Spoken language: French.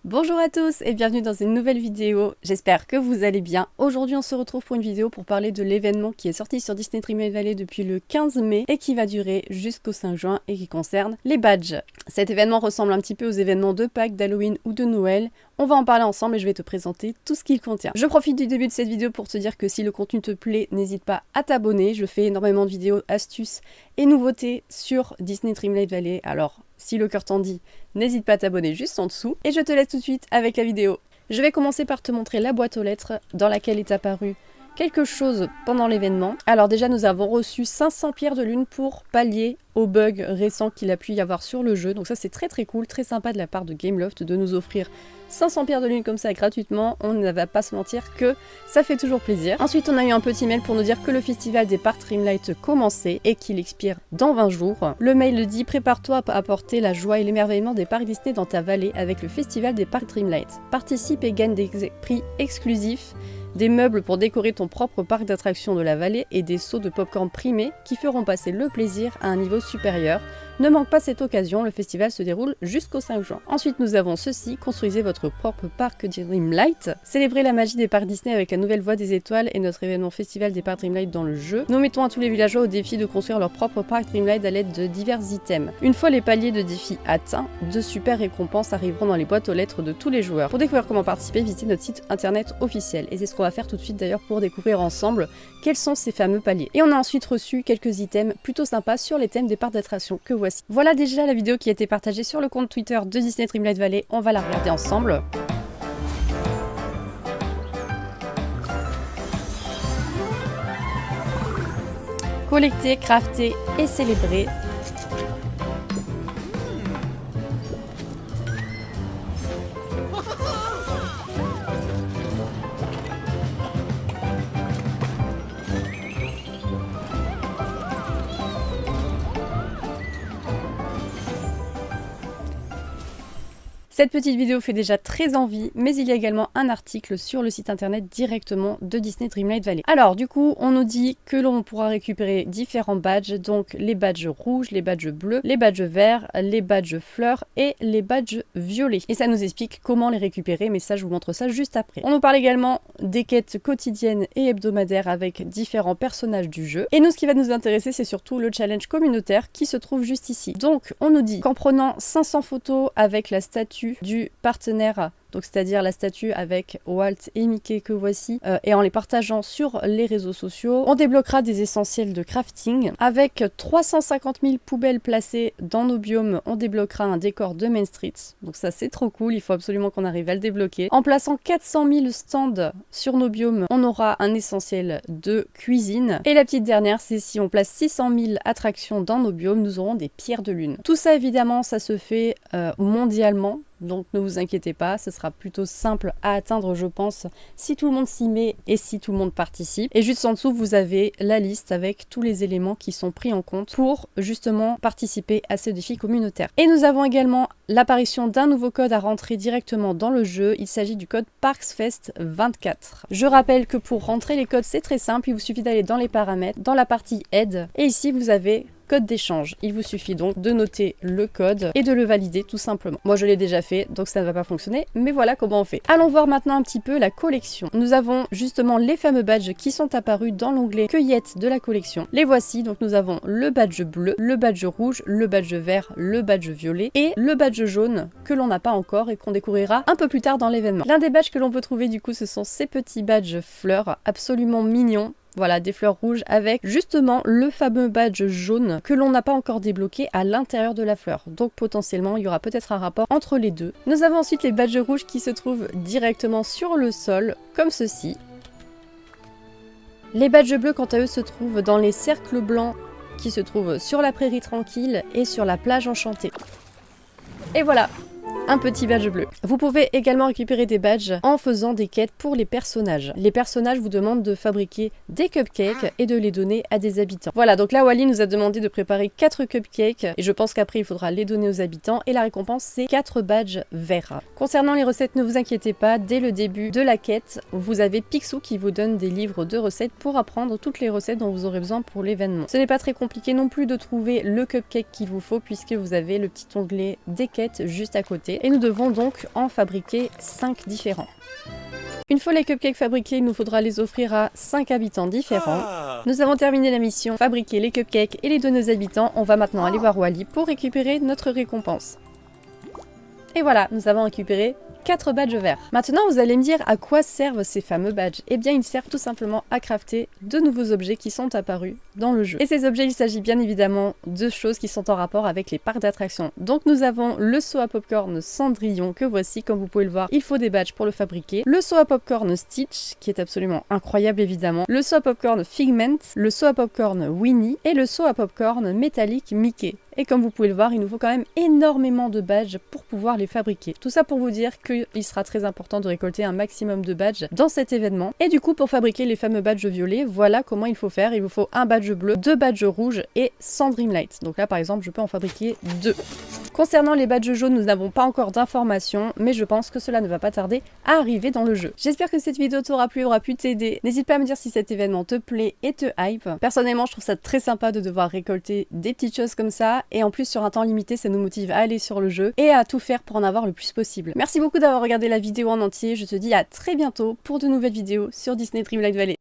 Bonjour à tous et bienvenue dans une nouvelle vidéo, j'espère que vous allez bien. Aujourd'hui on se retrouve pour une vidéo pour parler de l'événement qui est sorti sur Disney Dreamlight Valley depuis le 15 mai et qui va durer jusqu'au 5 juin et qui concerne les badges. Cet événement ressemble un petit peu aux événements de Pâques, d'Halloween ou de Noël. On va en parler ensemble et je vais te présenter tout ce qu'il contient. Je profite du début de cette vidéo pour te dire que si le contenu te plaît, n'hésite pas à t'abonner. Je fais énormément de vidéos, astuces et nouveautés sur Disney Dreamlight Valley. Alors, si le cœur t'en dit, n'hésite pas à t'abonner juste en dessous. Et je te laisse tout de suite avec la vidéo. Je vais commencer par te montrer la boîte aux lettres dans laquelle est apparu quelque chose pendant l'événement. Alors déjà, nous avons reçu 500 pierres de lune pour pallier aux bugs récents qu'il a pu y avoir sur le jeu. Donc ça, c'est très très cool, très sympa de la part de Gameloft de nous offrir 500 pierres de lune comme ça gratuitement. On ne va pas se mentir que ça fait toujours plaisir. Ensuite, on a eu un petit mail pour nous dire que le festival des parcs Dreamlight commençait et qu'il expire dans 20 jours. Le mail dit: prépare-toi à apporter la joie et l'émerveillement des parcs Disney dans ta vallée avec le festival des parcs Dreamlight. Participe et gagne des prix exclusifs, des meubles pour décorer ton propre parc d'attractions de la vallée et des seaux de popcorn primés qui feront passer le plaisir à un niveau supérieur. Ne manque pas cette occasion, le festival se déroule jusqu'au 5 juin. Ensuite, nous avons ceci: construisez votre propre parc Dreamlight. Célébrez la magie des parcs Disney avec la nouvelle voie des étoiles et notre événement festival des parcs Dreamlight dans le jeu. Nous mettons à tous les villageois au défi de construire leur propre parc Dreamlight à l'aide de divers items. Une fois les paliers de défi atteints, de super récompenses arriveront dans les boîtes aux lettres de tous les joueurs. Pour découvrir comment participer, visitez notre site internet officiel. Et c'est ce qu'on va faire tout de suite d'ailleurs pour découvrir ensemble quels sont ces fameux paliers. Et on a ensuite reçu quelques items plutôt sympas sur les thèmes des parcs d'attractions que voici. Voilà déjà la vidéo qui a été partagée sur le compte Twitter de Disney Dreamlight Valley. On va la regarder ensemble. Collecter, crafter et célébrer. Cette petite vidéo fait déjà très envie, mais il y a également un article sur le site internet directement de Disney Dreamlight Valley. Alors du coup, on nous dit que l'on pourra récupérer différents badges, donc les badges rouges, les badges bleus, les badges verts, les badges fleurs et les badges violets. Et ça nous explique comment les récupérer, mais ça je vous montre ça juste après. On nous parle également des quêtes quotidiennes et hebdomadaires avec différents personnages du jeu. Et nous, ce qui va nous intéresser, c'est surtout le challenge communautaire qui se trouve juste ici. Donc on nous dit qu'en prenant 500 photos avec la statue du partenaire, donc c'est-à-dire la statue avec Walt et Mickey que voici, et en les partageant sur les réseaux sociaux, on débloquera des essentiels de crafting. Avec 350 000 poubelles placées dans nos biomes, on débloquera un décor de Main Street, donc ça c'est trop cool, il faut absolument qu'on arrive à le débloquer. En plaçant 400 000 stands sur nos biomes, on aura un essentiel de cuisine. Et la petite dernière, c'est si on place 600 000 attractions dans nos biomes, nous aurons des pierres de lune. Tout ça évidemment, ça se fait mondialement. Donc ne vous inquiétez pas, ce sera plutôt simple à atteindre je pense si tout le monde s'y met et si tout le monde participe. Et juste en dessous vous avez la liste avec tous les éléments qui sont pris en compte pour justement participer à ce défi communautaire. Et nous avons également l'apparition d'un nouveau code à rentrer directement dans le jeu, il s'agit du code ParksFest24. Je rappelle que pour rentrer les codes c'est très simple, il vous suffit d'aller dans les paramètres, dans la partie aide et ici vous avez code d'échange. Il vous suffit donc de noter le code et de le valider tout simplement. Moi je l'ai déjà fait donc ça ne va pas fonctionner, mais voilà comment on fait. Allons voir maintenant un petit peu la collection. Nous avons justement les fameux badges qui sont apparus dans l'onglet cueillette de la collection. Les voici, donc nous avons le badge bleu, le badge rouge, le badge vert, le badge violet et le badge jaune que l'on n'a pas encore et qu'on découvrira un peu plus tard dans l'événement. L'un des badges que l'on peut trouver du coup ce sont ces petits badges fleurs absolument mignons. Voilà, des fleurs rouges avec justement le fameux badge jaune que l'on n'a pas encore débloqué à l'intérieur de la fleur. Donc potentiellement, il y aura peut-être un rapport entre les deux. Nous avons ensuite les badges rouges qui se trouvent directement sur le sol, comme ceci. Les badges bleus, quant à eux, se trouvent dans les cercles blancs qui se trouvent sur la prairie tranquille et sur la plage enchantée. Et voilà! Un petit badge bleu. Vous pouvez également récupérer des badges en faisant des quêtes pour les personnages. Les personnages vous demandent de fabriquer des cupcakes et de les donner à des habitants. Voilà, donc là Wally nous a demandé de préparer 4 cupcakes et je pense qu'après il faudra les donner aux habitants et la récompense c'est 4 badges verts. Concernant les recettes, ne vous inquiétez pas, dès le début de la quête, vous avez Picsou qui vous donne des livres de recettes pour apprendre toutes les recettes dont vous aurez besoin pour l'événement. Ce n'est pas très compliqué non plus de trouver le cupcake qu'il vous faut puisque vous avez le petit onglet des quêtes juste à côté. fabriquer et nous devons donc en fabriquer 5 différents. Une fois les cupcakes fabriqués, il nous faudra les offrir à 5 habitants différents. Nous avons terminé la mission, fabriquer les cupcakes et les donner aux habitants. On va maintenant aller voir Wally pour récupérer notre récompense. Et voilà, nous avons récupéré 4 badges verts. Maintenant, vous allez me dire à quoi servent ces fameux badges. Eh bien, ils servent tout simplement à crafter de nouveaux objets qui sont apparus dans le jeu. Et ces objets, il s'agit bien évidemment de choses qui sont en rapport avec les parcs d'attractions. Donc nous avons le seau à popcorn Cendrillon que voici, comme vous pouvez le voir, il faut des badges pour le fabriquer. Le seau à popcorn Stitch, qui est absolument incroyable évidemment. Le seau à popcorn Figment, le seau à popcorn Winnie et le seau à popcorn métallique Mickey. Et comme vous pouvez le voir, il nous faut quand même énormément de badges pour pouvoir les fabriquer. Tout ça pour vous dire qu'il sera très important de récolter un maximum de badges dans cet événement. Et du coup, pour fabriquer les fameux badges violets, voilà comment il faut faire. Il vous faut un badge bleu, 2 badges rouges et 100 Dreamlight. Donc là, par exemple, je peux en fabriquer 2. Concernant les badges jaunes, nous n'avons pas encore d'informations, mais je pense que cela ne va pas tarder à arriver dans le jeu. J'espère que cette vidéo t'aura plu, aura pu t'aider. N'hésite pas à me dire si cet événement te plaît et te hype. Personnellement, je trouve ça très sympa de devoir récolter des petites choses comme ça, et en plus sur un temps limité, ça nous motive à aller sur le jeu et à tout faire pour en avoir le plus possible. Merci beaucoup d'avoir regardé la vidéo en entier, je te dis à très bientôt pour de nouvelles vidéos sur Disney Dreamlight Valley.